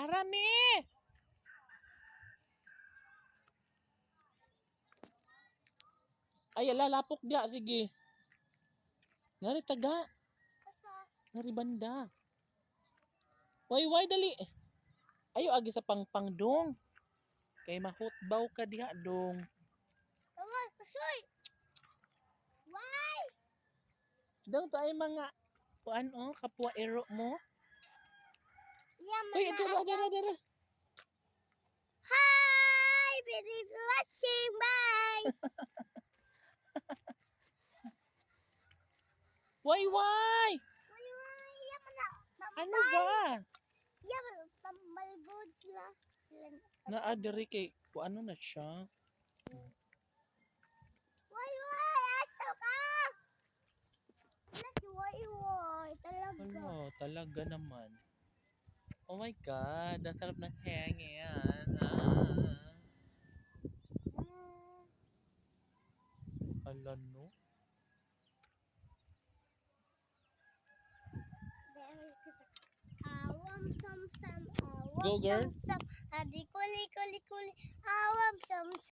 Arami! Ay, lalapok dia. Sige. Ngari taga. Ngari banda. Way, dali. Ayo, agi sa pangpang dong. Kay mahutbaw ka diha dong. Tawag, pasoy! Why? Dong, to ay mga kuan o, kapwa ero mo. Yeah, Uy, dira. Hi! Very watching, bye! Way! Why, yeah, Ano ba? Yeah, tambal good sila. Naadiri kay kuano na siya. Why, aso ka? Why, talaga. Ano, talaga naman. Oh my God, ang sarap ng hangin. Ala no. Awam sam sam, Go, awam girl. sam sam, hadi kuli kuli kuli, awam sam sam.